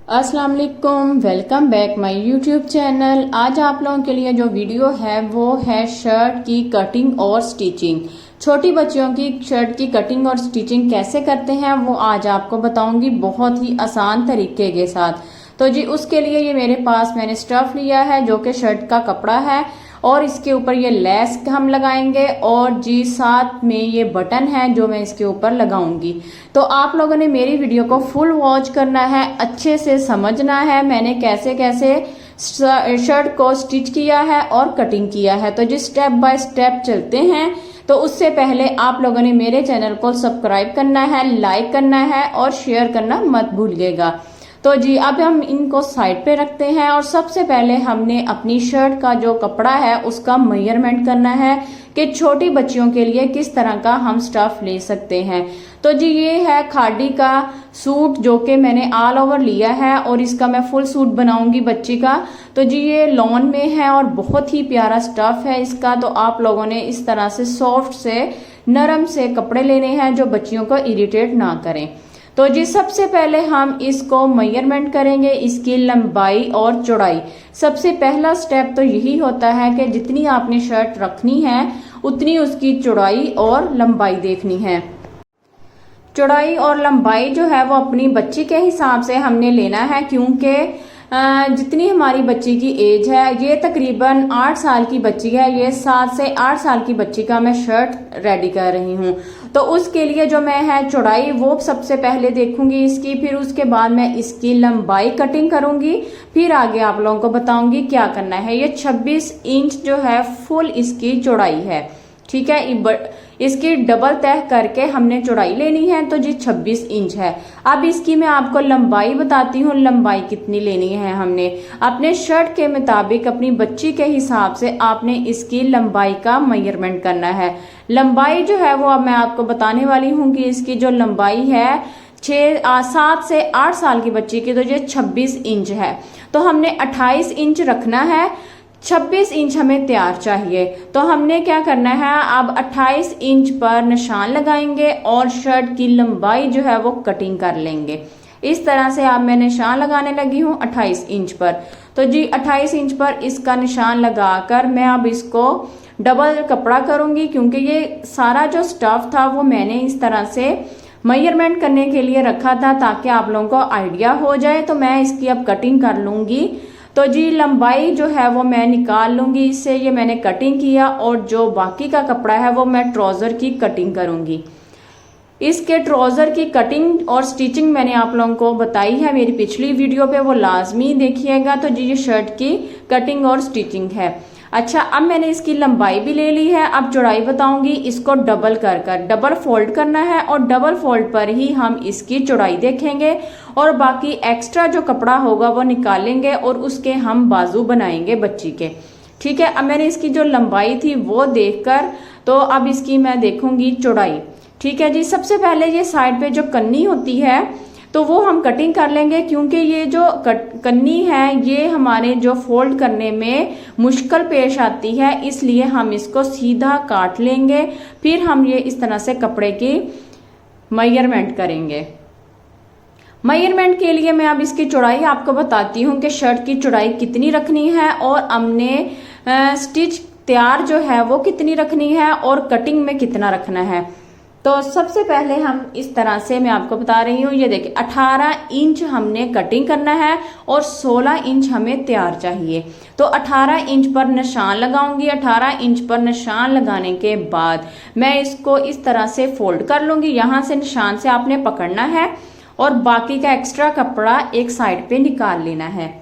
अस्सलाम वालेकुम, welcome back my YouTube channel. आज आप लोगों के लिए जो वीडियो है वो है शर्ट की कटिंग और स्टिचिंग। छोटी बच्चियों की शर्ट की कटिंग और स्टिचिंग कैसे करते हैं वो आज आपको बताऊंगी बहुत ही आसान तरीके के साथ। तो जी उसके लिए ये मेरे पास मैंने स्टफ लिया है जो कि शर्ट का कपड़ा है और इसके ऊपर ये लेस हम लगाएंगे और जी साथ में ये बटन है जो मैं इसके ऊपर लगाऊंगी। तो आप लोगों ने मेरी वीडियो को फुल वॉच करना है, अच्छे से समझना है मैंने कैसे कैसे शर्ट को स्टिच किया है और कटिंग किया है। तो जी स्टेप बाय स्टेप चलते हैं। तो उससे पहले आप लोगों ने मेरे चैनल को सब्सक्राइब करना है, लाइक करना है और शेयर करना मत भूलिएगा। तो जी अब हम इनको साइड पे रखते हैं और सबसे पहले हमने अपनी शर्ट का जो कपड़ा है उसका मेजरमेंट करना है कि छोटी बच्चियों के लिए किस तरह का हम स्टफ ले सकते हैं। तो जी ये है खादी का सूट जो कि मैंने ऑल ओवर लिया है और इसका मैं फुल सूट बनाऊंगी बच्ची का। तो जी ये लॉन में है और बहुत ही प्यारा स्टफ है इसका। तो आप लोगों ने इस तरह से सॉफ्ट से नरम से कपड़े लेने हैं जो बच्चियों को इरिटेट ना करें। तो जी सबसे पहले हम इसको मेजरमेंट करेंगे, इसकी लंबाई और चौड़ाई। सबसे पहला स्टेप तो यही होता है कि जितनी आपने शर्ट रखनी है उतनी उसकी चौड़ाई और लंबाई देखनी है। चौड़ाई और लंबाई जो है वो अपनी बच्ची के हिसाब से हमने लेना है, क्योंकि जितनी हमारी बच्ची की एज है, ये तकरीबन 8 साल की बच्ची है, ये 7 से 8 साल की बच्ची का मैं शर्ट रेडी कर रही हूँ। तो उसके लिए जो मैं है चौड़ाई वो सबसे पहले देखूंगी इसकी, फिर उसके बाद मैं इसकी लंबाई कटिंग करूंगी, फिर आगे आप लोगों को बताऊंगी क्या करना है। ये 26 इंच जो है फुल इसकी चौड़ाई है, ठीक है। इसकी डबल तह करके हमने चौड़ाई लेनी है, तो जी 26 इंच है। अब इसकी मैं आपको लंबाई बताती हूँ, लंबाई कितनी लेनी है। हमने अपने शर्ट के मुताबिक अपनी बच्ची के हिसाब से आपने इसकी लंबाई का मेजरमेंट करना है। लंबाई जो है वो अब मैं आपको बताने वाली हूँ कि इसकी जो लंबाई है 7 से 8 साल की बच्ची की, तो ये 26 इंच है। तो हमने 28 इंच रखना है, 26 इंच हमें तैयार चाहिए। तो हमने क्या करना है, अब 28 इंच पर निशान लगाएंगे और शर्ट की लंबाई जो है वो कटिंग कर लेंगे। इस तरह से अब मैं निशान लगाने लगी हूँ 28 इंच पर। तो जी 28 इंच पर इसका निशान लगाकर मैं अब इसको डबल कपड़ा करूंगी, क्योंकि ये सारा जो स्टफ था वो मैंने इस तरह से मेजरमेंट करने के लिए रखा था ताकि आप लोगों को आइडिया हो जाए। तो मैं इसकी अब कटिंग कर लूंगी। तो जी लंबाई जो है वो मैं निकाल लूंगी इससे, ये मैंने कटिंग किया और जो बाकी का कपड़ा है वो मैं ट्राउजर की कटिंग करूंगी। इसके ट्राउजर की कटिंग और स्टिचिंग मैंने आप लोगों को बताई है मेरी पिछली वीडियो पे, वो लाजमी देखिएगा। तो जी ये शर्ट की कटिंग और स्टिचिंग है। अच्छा, अब मैंने इसकी लंबाई भी ले ली है, अब चौड़ाई बताऊंगी। इसको डबल कर डबल फोल्ड करना है और डबल फोल्ड पर ही हम इसकी चौड़ाई देखेंगे और बाकी एक्स्ट्रा जो कपड़ा होगा वो निकालेंगे और उसके हम बाजू बनाएंगे बच्ची के, ठीक है। अब मैंने इसकी जो लंबाई थी वो देखकर तो अब इसकी मैं देखूंगी चौड़ाई, ठीक है जी। सबसे पहले ये साइड पे जो कन्नी होती है तो वो हम कटिंग कर लेंगे, क्योंकि ये जो कन्नी है ये हमारे जो फोल्ड करने में मुश्किल पेश आती है, इसलिए हम इसको सीधा काट लेंगे। फिर हम ये इस तरह से कपड़े की मेजरमेंट करेंगे। मेजरमेंट के लिए मैं अब इसकी चौड़ाई आपको बताती हूँ कि शर्ट की चौड़ाई कितनी रखनी है और हमने स्टिच तैयार जो है वो कितनी रखनी है और कटिंग में कितना रखना है। तो सबसे पहले हम इस तरह से मैं आपको बता रही हूँ, ये देखिए 18 इंच हमने कटिंग करना है और 16 इंच हमें तैयार चाहिए। तो 18 इंच पर निशान लगाऊंगी। 18 इंच पर निशान लगाने के बाद मैं इसको इस तरह से फोल्ड कर लूंगी। यहाँ से निशान से आपने पकड़ना है और बाकी का एक्स्ट्रा कपड़ा एक साइड पे निकाल लेना है।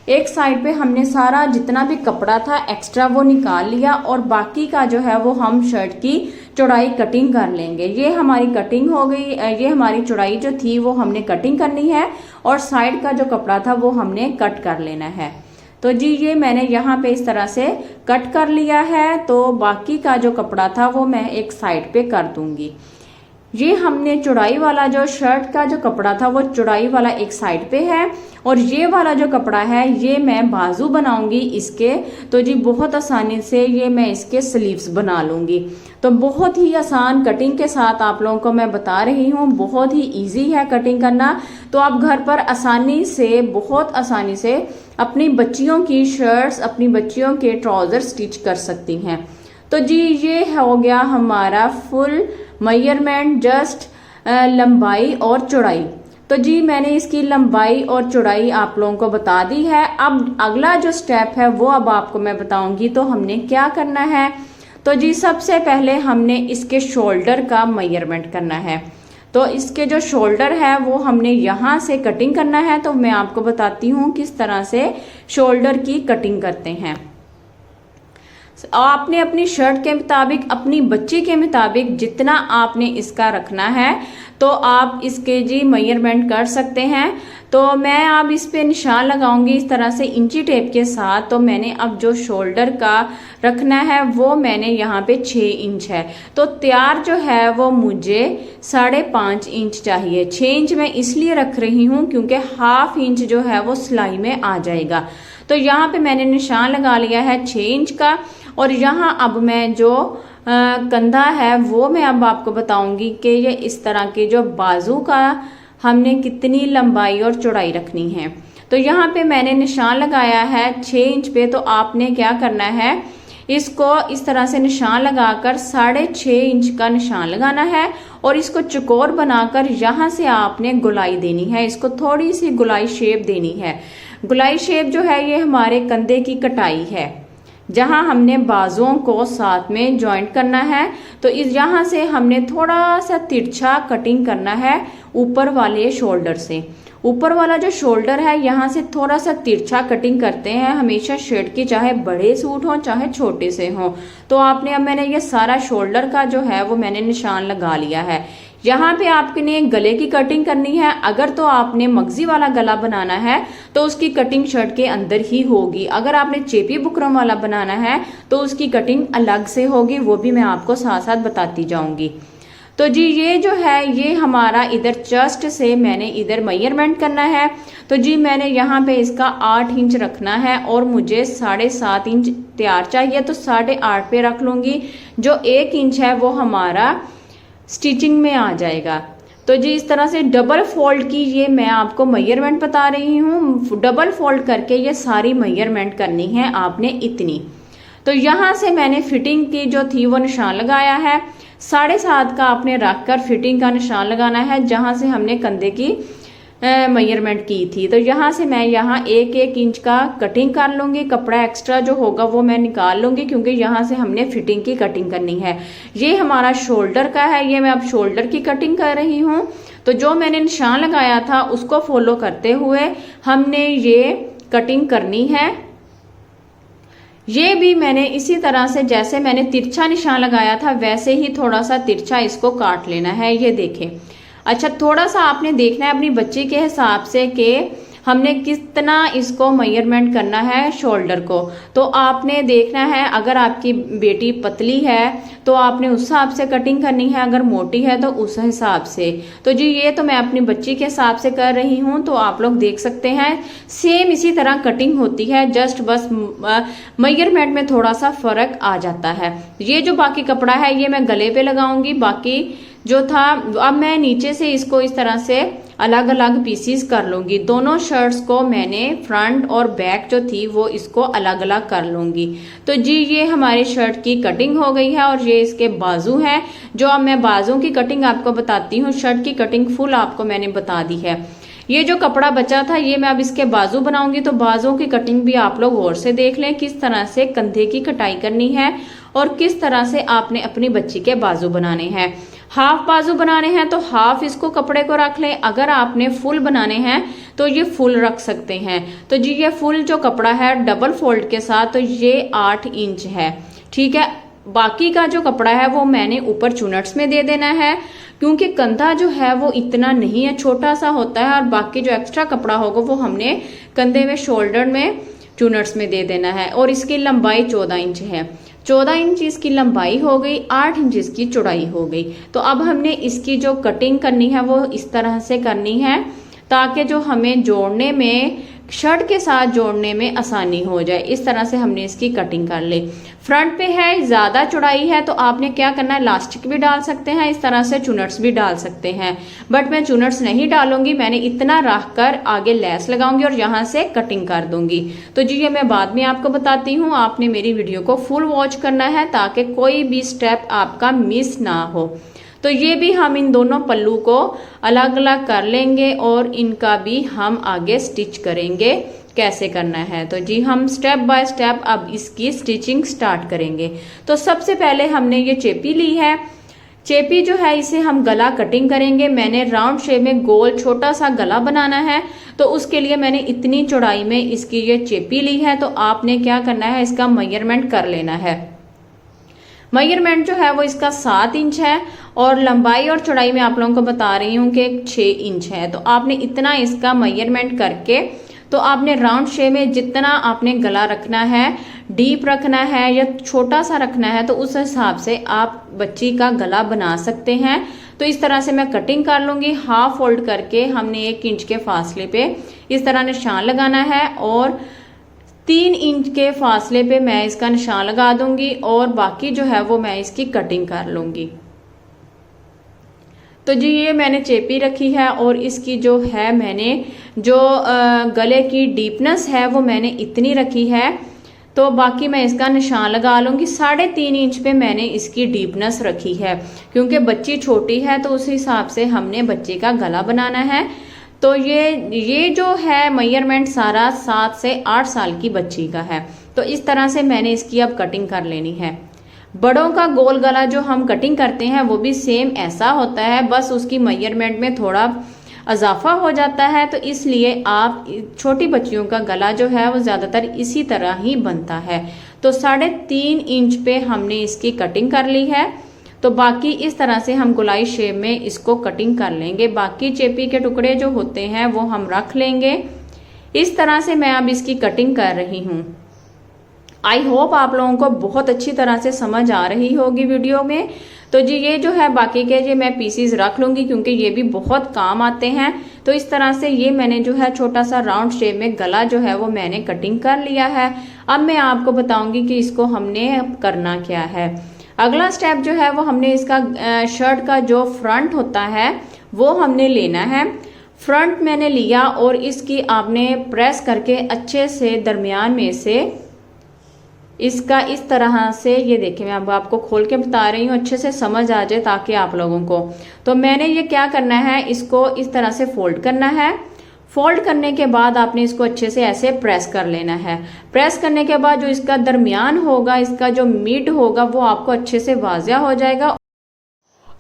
एक साइड पे हमने सारा जितना भी कपड़ा था एक्स्ट्रा वो निकाल लिया और बाकी का जो है वो हम शर्ट की चौड़ाई कटिंग कर लेंगे। ये हमारी कटिंग हो गई, ये हमारी चौड़ाई जो थी वो हमने कटिंग करनी है और साइड का जो कपड़ा था वो हमने कट कर लेना है। तो जी ये मैंने यहाँ पे इस तरह से कट कर लिया है। तो बाकी का जो कपड़ा था वो मैं एक साइड पे कर दूंगी। ये हमने चौड़ाई वाला जो शर्ट का जो कपड़ा था वो चौड़ाई वाला एक साइड पे है, और ये वाला जो कपड़ा है ये मैं बाजू बनाऊंगी इसके। तो जी बहुत आसानी से ये मैं इसके स्लीव्स बना लूंगी। तो बहुत ही आसान कटिंग के साथ आप लोगों को मैं बता रही हूँ, बहुत ही इजी है कटिंग करना। तो आप घर पर आसानी से, बहुत आसानी से अपनी बच्चियों की शर्ट्स, अपनी बच्चियों के ट्राउजर स्टिच कर सकती हैं। तो जी ये हो गया हमारा फुल मेजरमेंट, जस्ट लंबाई और चौड़ाई। तो जी मैंने इसकी लंबाई और चौड़ाई आप लोगों को बता दी है। अब अगला जो स्टेप है वो अब आपको मैं बताऊंगी। तो हमने क्या करना है, तो जी सबसे पहले हमने इसके शोल्डर का मेजरमेंट करना है। तो इसके जो शोल्डर है वो हमने यहाँ से कटिंग करना है। तो मैं आपको बताती हूँ किस तरह से शोल्डर की कटिंग करते हैं। आपने अपनी शर्ट के मुताबिक, अपनी बच्ची के मुताबिक जितना आपने इसका रखना है तो आप इसके जी मेजरमेंट कर सकते हैं। तो मैं अब इस पे निशान लगाऊंगी इस तरह से इंची टेप के साथ। तो मैंने अब जो शोल्डर का रखना है वो मैंने यहाँ पे 6 इंच है। तो तैयार जो है वो मुझे 5.5 इंच चाहिए। 6 इंच मैं इसलिए रख रही हूँ क्योंकि हाफ इंच जो है वो सिलाई में आ जाएगा। तो यहाँ पे मैंने निशान लगा लिया है 6 इंच का। और यहाँ अब मैं जो कंधा है वो मैं अब आपको बताऊंगी कि ये इस तरह के जो बाजू का हमने कितनी लंबाई और चौड़ाई रखनी है। तो यहाँ पे मैंने निशान लगाया है 6 इंच पे। तो आपने क्या करना है, इसको इस तरह से निशान लगाकर 6.5 इंच का निशान लगाना है और इसको चौकोर बनाकर यहाँ से आपने गोलाई देनी है। इसको थोड़ी सी गोलाई शेप देनी है। गोलाई शेप जो है ये हमारे कंधे की कटाई है, जहां हमने बाजुओं को साथ में जॉइंट करना है। तो इस यहाँ से हमने थोड़ा सा तिरछा कटिंग करना है ऊपर वाले शोल्डर से। ऊपर वाला जो शोल्डर है यहाँ से थोड़ा सा तिरछा कटिंग करते हैं हमेशा शर्ट की, चाहे बड़े सूट हो चाहे छोटे से हो। तो आपने, अब मैंने ये सारा शोल्डर का जो है वो मैंने निशान लगा लिया है। यहाँ पे आपने गले की कटिंग करनी है। अगर तो आपने मगजी वाला गला बनाना है तो उसकी कटिंग शर्ट के अंदर ही होगी। अगर आपने चेपी बुकरम वाला बनाना है तो उसकी कटिंग अलग से होगी, वो भी मैं आपको साथ साथ बताती जाऊंगी। तो जी ये जो है ये हमारा इधर चेस्ट से मैंने इधर मेजरमेंट करना है। तो जी मैंने यहाँ पे इसका 8 इंच रखना है और मुझे 7.5 इंच तैयार चाहिए। तो 8.5 पे रख लूंगी। जो 1 इंच है वो हमारा स्टिचिंग में आ जाएगा। तो जी इस तरह से डबल फोल्ड की ये मैं आपको मेजरमेंट बता रही हूँ। डबल फोल्ड करके ये सारी मेजरमेंट करनी है आपने इतनी। तो यहाँ से मैंने फिटिंग की जो थी वो निशान लगाया है। 7.5 का आपने रखकर फिटिंग का निशान लगाना है जहाँ से हमने कंधे की मेजरमेंट की थी। तो यहाँ से मैं यहाँ 1-1 इंच का कटिंग कर लूंगी। कपड़ा एक्स्ट्रा जो होगा वो मैं निकाल लूंगी क्योंकि यहाँ से हमने फिटिंग की कटिंग करनी है। ये हमारा शोल्डर का है, ये मैं अब शोल्डर की कटिंग कर रही हूँ। तो जो मैंने निशान लगाया था उसको फॉलो करते हुए हमने ये कटिंग करनी है। ये भी मैंने इसी तरह से जैसे मैंने तिरछा निशान लगाया था वैसे ही थोड़ा सा तिरछा इसको काट लेना है। ये देखें। अच्छा, थोड़ा सा आपने देखना है अपनी बच्ची के हिसाब से कि हमने कितना इसको मेजरमेंट करना है शोल्डर को। तो आपने देखना है, अगर आपकी बेटी पतली है तो आपने उस हिसाब से कटिंग करनी है, अगर मोटी है तो उस हिसाब से। तो जी ये तो मैं अपनी बच्ची के हिसाब से कर रही हूँ। तो आप लोग देख सकते हैं सेम इसी तरह कटिंग होती है, जस्ट बस मेजरमेंट में थोड़ा सा फर्क आ जाता है। ये जो बाकी कपड़ा है ये मैं गले पे लगाऊंगी। बाकी जो था अब मैं नीचे से इसको इस तरह से अलग अलग पीसीस कर लूंगी। दोनों शर्ट्स को मैंने फ्रंट और बैक जो थी वो इसको अलग अलग कर लूंगी। तो जी ये हमारी शर्ट की कटिंग हो गई है और ये इसके बाजू हैं। जो अब मैं बाजू की कटिंग आपको बताती हूँ। शर्ट की कटिंग फुल आपको मैंने बता दी है। ये जो कपड़ा बचा था ये मैं अब इसके बाजू बनाऊंगी। तो बाजू की कटिंग भी आप लोग और से देख लें किस तरह से कंधे की कटाई करनी है और किस तरह से आपने अपनी बच्ची के बाजू बनाने हैं। हाफ बाजू बनाने हैं तो हाफ इसको कपड़े को रख लें। अगर आपने फुल बनाने हैं तो ये फुल रख सकते हैं। तो जी ये फुल जो कपड़ा है डबल फोल्ड के साथ तो ये 8 इंच है, ठीक है। बाकी का जो कपड़ा है वो मैंने ऊपर चुनट्स में दे देना है क्योंकि कंधा जो है वो इतना नहीं है, छोटा सा होता है। और बाकी जो एक्स्ट्रा कपड़ा होगा वो हमने कंधे में शोल्डर में चुनट्स में दे देना है। और इसकी लंबाई 14 इंच है। 14 इंच इसकी लंबाई हो गई, 8 इंच इसकी चौड़ाई हो गई। तो अब हमने इसकी जो कटिंग करनी है वो इस तरह से करनी है ताकि जो हमें जोड़ने में, शर्ट के साथ जोड़ने में आसानी हो जाए। इस तरह से हमने इसकी कटिंग कर ली। फ्रंट पे है ज्यादा चौड़ाई है तो आपने क्या करना है, इलास्टिक भी डाल सकते हैं, इस तरह से चुनट्स भी डाल सकते हैं, बट मैं चुनट्स नहीं डालूंगी। मैंने इतना रख कर आगे लेस लगाऊंगी और यहाँ से कटिंग कर दूंगी। तो जी ये मैं बाद में आपको बताती हूँ, आपने मेरी वीडियो को फुल वॉच करना है ताकि कोई भी स्टेप आपका मिस ना हो। तो ये भी हम इन दोनों पल्लू को अलग अलग कर लेंगे और इनका भी हम आगे स्टिच करेंगे कैसे करना है। तो जी हम स्टेप बाय स्टेप अब इसकी स्टिचिंग स्टार्ट करेंगे। तो सबसे पहले हमने ये चेपी ली है। चेपी जो है इसे हम गला कटिंग करेंगे। मैंने राउंड शेप में गोल छोटा सा गला बनाना है, तो उसके लिए मैंने इतनी चौड़ाई में इसकी ये चेपी ली है। तो आपने क्या करना है, इसका मेजरमेंट कर लेना है। मेजरमेंट जो है वो इसका 7 इंच है और लंबाई और चौड़ाई में आप लोगों को बता रही हूँ कि 6 इंच है। तो आपने इतना इसका मेजरमेंट करके, तो आपने राउंड शेप में जितना आपने गला रखना है, डीप रखना है या छोटा सा रखना है, तो उस हिसाब से आप बच्ची का गला बना सकते हैं। तो इस तरह से मैं कटिंग कर लूंगी। हाफ फोल्ड करके हमने 1 इंच के फासले पे इस तरह निशान लगाना है और 3 इंच के फासले पे मैं इसका निशान लगा दूंगी और बाकी जो है वो मैं इसकी कटिंग कर लूंगी। तो जी ये मैंने चेपी रखी है और इसकी जो है मैंने जो गले की डीपनेस है वो मैंने इतनी रखी है। तो बाकी मैं इसका निशान लगा लूंगी। 3.5 इंच पे मैंने इसकी डीपनेस रखी है क्योंकि बच्ची छोटी है तो उस हिसाब से हमने बच्चे का गला बनाना है। तो ये जो है मेजरमेंट सारा 7 से 8 साल की बच्ची का है। तो इस तरह से मैंने इसकी अब कटिंग कर लेनी है। बड़ों का गोल गला जो हम कटिंग करते हैं वो भी सेम ऐसा होता है, बस उसकी मेजरमेंट में थोड़ा इजाफा हो जाता है। तो इसलिए आप छोटी बच्चियों का गला जो है वो ज्यादातर इसी तरह ही बनता है। तो 3.5 इंच पे हमने इसकी कटिंग कर ली है। तो बाकी इस तरह से हम गोलाई शेप में इसको कटिंग कर लेंगे। बाकी चेपी के टुकड़े जो होते हैं वो हम रख लेंगे। इस तरह से मैं अब इसकी कटिंग कर रही हूँ। आई होप आप लोगों को बहुत अच्छी तरह से समझ आ रही होगी वीडियो में। तो जी ये जो है बाकी के जो मैं पीसीज रख लूंगी क्योंकि ये भी बहुत काम आते हैं। तो इस तरह से ये मैंने जो है छोटा सा राउंड शेप में गला जो है वो मैंने कटिंग कर लिया है। अब मैं आपको बताऊंगी कि इसको हमने करना क्या है। अगला स्टेप जो है वो हमने इसका शर्ट का जो फ्रंट होता है वो हमने लेना है। फ्रंट मैंने लिया और इसकी आपने प्रेस करके अच्छे से दरमियान में से इसका इस तरह से, ये देखिए मैं अब आपको खोल के बता रही हूँ अच्छे से समझ आ जाए ताकि आप लोगों को। तो मैंने ये क्या करना है, इसको इस तरह से फोल्ड करना है। फोल्ड करने के बाद आपने इसको अच्छे से ऐसे प्रेस कर लेना है। प्रेस करने के बाद जो इसका दरमियान होगा, इसका जो मिड होगा वो आपको अच्छे से वाज़िया हो जाएगा।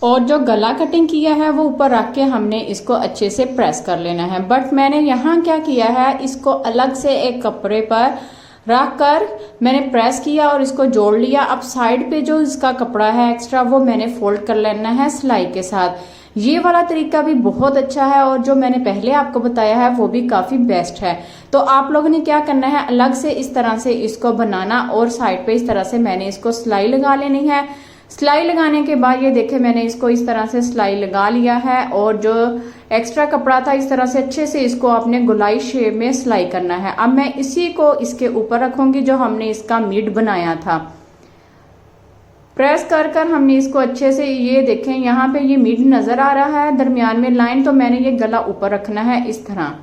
और जो गला कटिंग किया है वो ऊपर रख के हमने इसको अच्छे से प्रेस कर लेना है। बट मैंने यहाँ क्या किया है, इसको अलग से एक कपड़े पर रख कर मैंने प्रेस किया और इसको जोड़ लिया। अब साइड पे जो इसका कपड़ा है एक्स्ट्रा वो मैंने फोल्ड कर लेना है सिलाई के साथ। ये वाला तरीका भी बहुत अच्छा है और जो मैंने पहले आपको बताया है वो भी काफी बेस्ट है। तो आप लोगों ने क्या करना है, अलग से इस तरह से इसको बनाना और साइड पे इस तरह से मैंने इसको सिलाई लगा लेनी है। सिलाई लगाने के बाद ये देखे मैंने इसको इस तरह से सिलाई लगा लिया है और जो एक्स्ट्रा कपड़ा था इस तरह से अच्छे से इसको आपने गोलाई शेप में सिलाई करना है। अब मैं इसी को इसके ऊपर रखूंगी जो हमने इसका मिड बनाया था। प्रेस कर कर हमने इसको अच्छे से, ये देखें यहाँ पे ये मिड नजर आ रहा है दरमियान में लाइन, तो मैंने ये गला ऊपर रखना है इस तरह।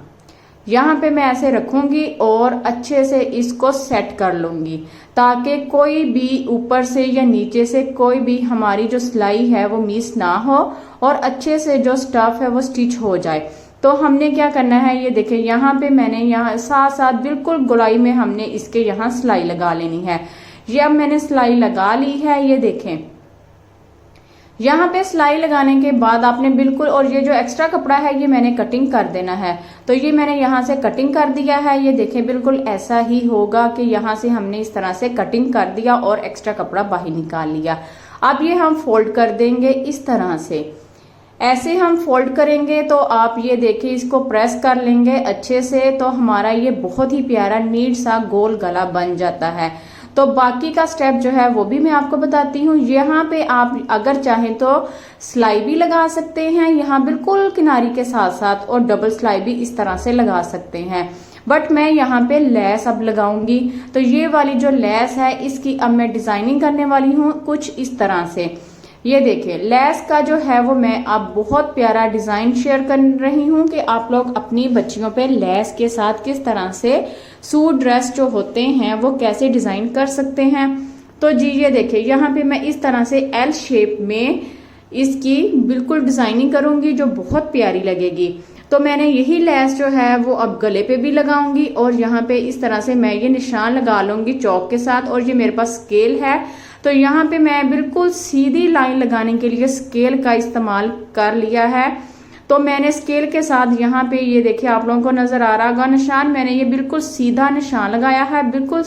यहाँ पे मैं ऐसे रखूंगी और अच्छे से इसको सेट कर लूंगी ताकि कोई भी ऊपर से या नीचे से कोई भी हमारी जो सिलाई है वो मिस ना हो और अच्छे से जो स्टफ है वो स्टिच हो जाए। तो हमने क्या करना है, ये देखें यहाँ पे मैंने यहाँ साथ साथ बिल्कुल गोलाई में हमने इसके यहाँ सिलाई लगा लेनी है। ये अब मैंने सिलाई लगा ली है, ये देखें यहाँ पे सिलाई लगाने के बाद आपने बिल्कुल, और ये जो एक्स्ट्रा कपड़ा है ये मैंने कटिंग कर देना है। तो ये मैंने यहाँ से कटिंग कर दिया है। ये देखें बिल्कुल ऐसा ही होगा कि यहाँ से हमने इस तरह से कटिंग कर दिया और एक्स्ट्रा कपड़ा बाहर निकाल लिया। अब ये हम फोल्ड कर देंगे इस तरह से। ऐसे हम फोल्ड करेंगे तो आप ये देखिए इसको प्रेस कर लेंगे अच्छे से, तो हमारा ये बहुत ही प्यारा नीट सा गोल गला बन जाता है। तो बाकी का स्टेप जो है वो भी मैं आपको बताती हूँ। यहाँ पे आप अगर चाहें तो सिलाई भी लगा सकते हैं, यहाँ बिल्कुल किनारी के साथ साथ, और डबल सिलाई भी इस तरह से लगा सकते हैं। बट मैं यहाँ पे लेस अब लगाऊंगी। तो ये वाली जो लेस है इसकी अब मैं डिजाइनिंग करने वाली हूँ कुछ इस तरह से। ये देखिए लेस का जो है वो मैं अब बहुत प्यारा डिजाइन शेयर कर रही हूँ कि आप लोग अपनी बच्चियों पे लेस के साथ किस तरह से सूट ड्रेस जो होते हैं वो कैसे डिजाइन कर सकते हैं। तो जी ये देखिए यहाँ पे मैं इस तरह से एल शेप में इसकी बिल्कुल डिजाइनिंग करूंगी जो बहुत प्यारी लगेगी। तो मैंने यही लेस जो है वो अब गले पे भी लगाऊंगी और यहाँ पे इस तरह से मैं ये निशान लगा लूंगी चौक के साथ। और ये मेरे पास स्केल है, तो यहाँ पे मैं बिल्कुल सीधी लाइन लगाने के लिए स्केल का इस्तेमाल कर लिया है। तो मैंने स्केल के साथ यहाँ पे ये देखिए आप लोगों को नजर आ रहा होगा निशान, मैंने ये बिल्कुल सीधा निशान लगाया है बिल्कुल,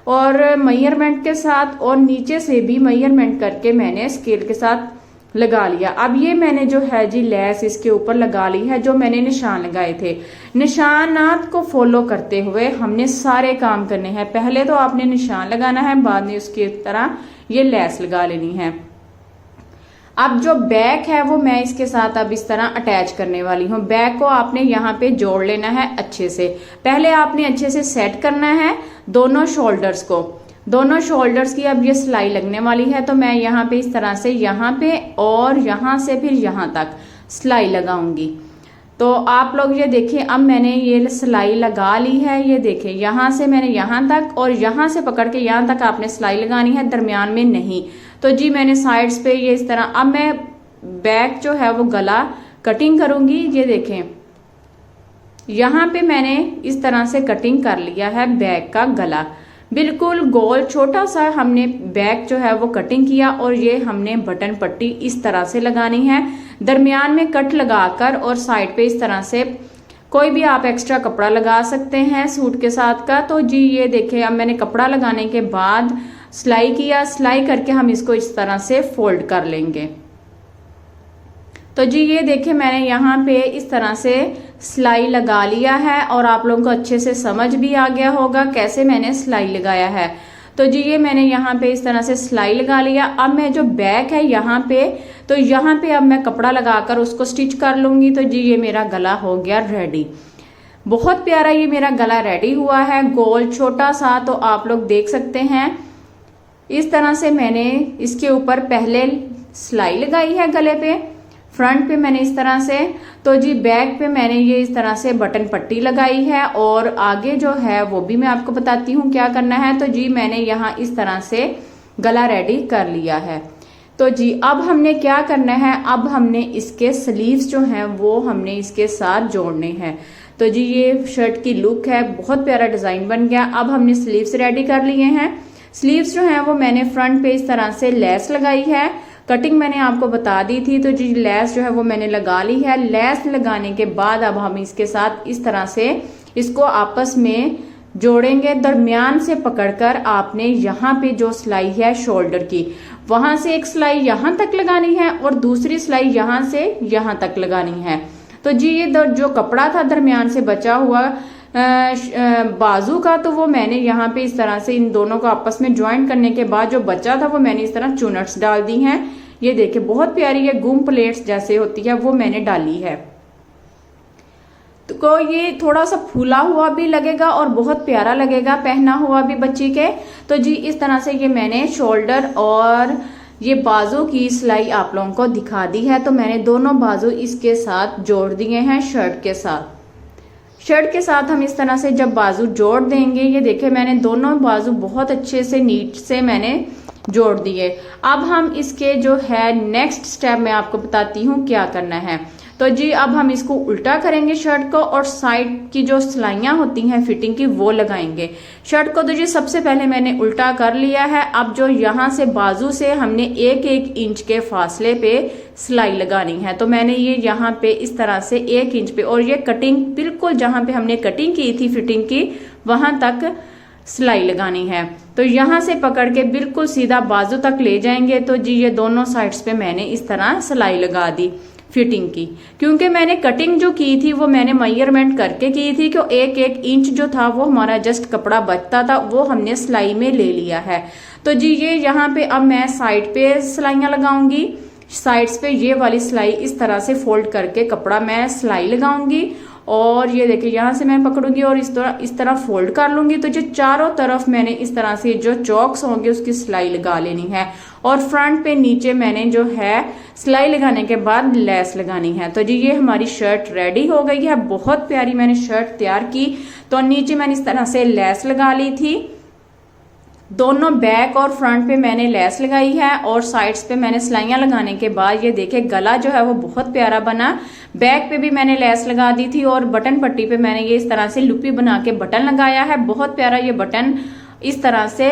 और मेजरमेंट के साथ, और नीचे से भी मेजरमेंट करके मैंने स्केल के साथ लगा लिया। अब ये मैंने जो है जी लेस इसके ऊपर लगा ली है जो मैंने निशान लगाए थे। निशानात को फॉलो करते हुए हमने सारे काम करने हैं। पहले तो आपने निशान लगाना है, बाद में उसकी तरह ये लेस लगा लेनी है। अब जो बैक है वो मैं इसके साथ अब इस तरह अटैच करने वाली हूँ। बैक को आपने यहाँ पे जोड़ लेना है अच्छे से। पहले आपने अच्छे से सेट करना है दोनों शोल्डर्स को, दोनों शोल्डर्स की अब ये सिलाई लगने वाली है। तो मैं यहाँ पे इस तरह से यहाँ पे और यहाँ से फिर यहाँ तक सिलाई लगाऊंगी। तो आप लोग ये देखिए अब मैंने ये सिलाई लगा ली है। ये देखिए यहाँ से मैंने यहाँ तक और यहाँ से पकड़ के यहाँ तक आपने सिलाई लगानी है, दरमियान में नहीं। तो जी मैंने साइड्स पे ये इस तरह, अब मैं बैक जो है वो गला कटिंग करूंगी। ये देखें यहाँ पे मैंने इस तरह से कटिंग कर लिया है बैक का गला, बिल्कुल गोल छोटा सा हमने बैक जो है वो कटिंग किया। और ये हमने बटन पट्टी इस तरह से लगानी है, दरमियान में कट लगाकर, और साइड पे इस तरह से कोई भी आप एक्स्ट्रा कपड़ा लगा सकते हैं सूट के साथ का। तो जी ये देखिए अब मैंने कपड़ा लगाने के बाद सिलाई किया, सिलाई करके हम इसको इस तरह से फोल्ड कर लेंगे। तो जी ये देखिए मैंने यहाँ पे इस तरह से सिलाई लगा लिया है और आप लोगों को अच्छे से समझ भी आ गया होगा कैसे मैंने सिलाई लगाया है। तो जी ये मैंने यहाँ पे इस तरह से सिलाई लगा लिया। अब मैं जो बैक है यहाँ पे, तो यहाँ पे अब मैं कपड़ा लगाकर उसको स्टिच कर लूंगी। तो जी ये मेरा गला हो गया रेडी, बहुत प्यारा ये मेरा गला रेडी हुआ है, गोल छोटा सा। तो आप लोग देख सकते हैं इस तरह से मैंने इसके ऊपर पहले सिलाई लगाई है गले पे, फ्रंट पे मैंने इस तरह से, तो जी बैक पे मैंने ये इस तरह से बटन पट्टी लगाई है। और आगे जो है वो भी मैं आपको बताती हूँ क्या करना है। तो जी मैंने यहाँ इस तरह से गला रेडी कर लिया है। तो जी अब हमने क्या करना है, अब हमने इसके स्लीव्स जो हैं वो हमने इसके साथ जोड़ने हैं। तो जी ये शर्ट की लुक है, बहुत प्यारा डिजाइन बन गया। अब हमने स्लीव्स रेडी कर लिए हैं। स्लीव्स जो है वो मैंने फ्रंट पे इस तरह से लेस लगाई है, कटिंग मैंने आपको बता दी थी। तो जी लेस जो है वो मैंने लगा ली है। लेस लगाने के बाद अब हम इसके साथ इस तरह से इसको आपस में जोड़ेंगे। दरमियान से पकड़कर आपने यहाँ पे जो सिलाई है शोल्डर की, वहां से एक सिलाई यहाँ तक लगानी है और दूसरी सिलाई यहाँ से यहाँ तक लगानी है। तो जी ये जो कपड़ा था दरमियान से बचा हुआ बाजू का, तो वो मैंने यहाँ पे इस तरह से इन दोनों को आपस में ज्वाइंट करने के बाद जो बचा था वो मैंने इस तरह चुनट्स डाल दी हैं। ये देखिए बहुत प्यारी है, गुम प्लेट्स जैसे होती है वो मैंने डाली है। तो ये थोड़ा सा फूला हुआ भी लगेगा और बहुत प्यारा लगेगा पहना हुआ भी बच्ची के। तो जी इस तरह से ये मैंने शोल्डर और ये बाजू की सिलाई आप लोगों को दिखा दी है। तो मैंने दोनों बाजू इसके साथ जोड़ दिए हैं शर्ट के साथ। शर्ट के साथ हम इस तरह से जब बाजू जोड़ देंगे, ये देखे मैंने दोनों बाजू बहुत अच्छे से नीट से मैंने जोड़ दिए। अब हम इसके जो है नेक्स्ट स्टेप मैं आपको बताती हूँ क्या करना है। तो जी अब हम इसको उल्टा करेंगे शर्ट को और साइड की जो सिलाइयां होती हैं फिटिंग की वो लगाएंगे शर्ट को। तो जी सबसे पहले मैंने उल्टा कर लिया है। अब जो यहाँ से बाजू से हमने 1-1 इंच के फासले पे सिलाई लगानी है। तो मैंने ये यहाँ पे इस तरह से 1 इंच पे, और ये कटिंग बिल्कुल जहां पे हमने कटिंग की थी फिटिंग की वहां तक सिलाई लगानी है। तो यहाँ से पकड़ के बिल्कुल सीधा बाजू तक ले जाएंगे। तो जी ये दोनों साइड्स पे मैंने इस तरह सिलाई लगा दी। फिटिंग की, क्योंकि मैंने कटिंग जो की थी वो मैंने मेजरमेंट करके की थी कि एक एक इंच जो था वो हमारा जस्ट कपड़ा बचता था वो हमने सिलाई में ले लिया है। तो जी ये यहाँ पे अब मैं साइड पे सिलाइयां लगाऊंगी। साइड्स पे ये वाली सिलाई इस तरह से फोल्ड करके कपड़ा मैं सिलाई लगाऊंगी और ये देखिए यहाँ से मैं पकड़ूंगी और इस तरह फोल्ड कर लूंगी। तो जो चारों तरफ मैंने इस तरह से जो चौक्स होंगे उसकी सिलाई लगा लेनी है और फ्रंट पे नीचे मैंने जो है सिलाई लगाने के बाद लेस लगानी है। तो जी ये हमारी शर्ट रेडी हो गई है। बहुत प्यारी मैंने शर्ट तैयार की। तो नीचे मैंने इस तरह से लेस लगा ली थी, दोनों बैक और फ्रंट पे मैंने लेस लगाई है और साइड्स पे मैंने सिलाइयां लगाने के बाद ये देखे गला जो है वो बहुत प्यारा बना। बैक पे भी मैंने लेस लगा दी थी और बटन पट्टी पे मैंने ये इस तरह से लुपी बना के बटन लगाया है। बहुत प्यारा ये बटन इस तरह से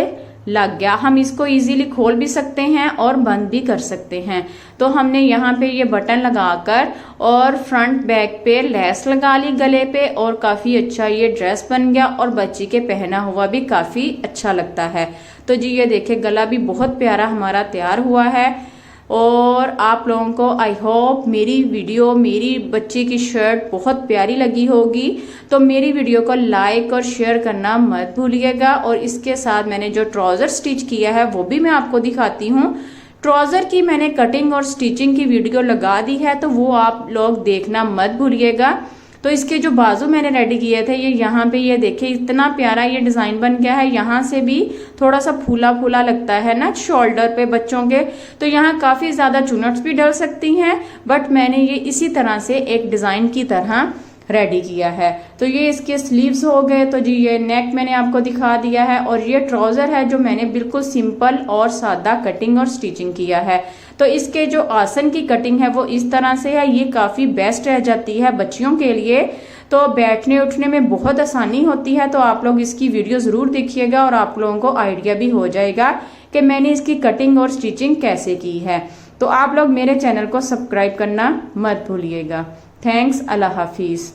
लग गया। हम इसको इजीली खोल भी सकते हैं और बंद भी कर सकते हैं। तो हमने यहाँ पे ये बटन लगाकर और फ्रंट बैक पे लेस लगा ली गले पे और काफी अच्छा ये ड्रेस बन गया और बच्ची के पहना हुआ भी काफी अच्छा लगता है। तो जी ये देखिए गला भी बहुत प्यारा हमारा तैयार हुआ है और आप लोगों को आई होप मेरी वीडियो, मेरी बच्ची की शर्ट बहुत प्यारी लगी होगी। तो मेरी वीडियो को लाइक और शेयर करना मत भूलिएगा। और इसके साथ मैंने जो ट्राउजर स्टिच किया है वो भी मैं आपको दिखाती हूँ। ट्राउजर की मैंने कटिंग और स्टिचिंग की वीडियो लगा दी है तो वो आप लोग देखना मत भूलिएगा। तो इसके जो बाजू मैंने रेडी किए थे ये यहाँ पे ये देखिए इतना प्यारा ये डिजाइन बन गया है। यहाँ से भी थोड़ा सा फूला फूला लगता है ना शोल्डर पे बच्चों के, तो यहाँ काफी ज्यादा चुनट्स भी डल सकती हैं, बट मैंने ये इसी तरह से एक डिजाइन की तरह रेडी किया है। तो ये इसके स्लीव्स हो गए। तो जी ये नेक मैंने आपको दिखा दिया है और ये ट्राउजर है जो मैंने बिल्कुल सिंपल और सादा कटिंग और स्टिचिंग किया है। तो इसके जो आसन की कटिंग है वो इस तरह से है। ये काफी बेस्ट रह जाती है बच्चियों के लिए, तो बैठने उठने में बहुत आसानी होती है। तो आप लोग इसकी वीडियो जरूर देखिएगा और आप लोगों को आइडिया भी हो जाएगा कि मैंने इसकी कटिंग और स्टिचिंग कैसे की है। तो आप लोग मेरे चैनल को सब्सक्राइब करना मत भूलिएगा। थैंक्स, अल्लाह हाफिज।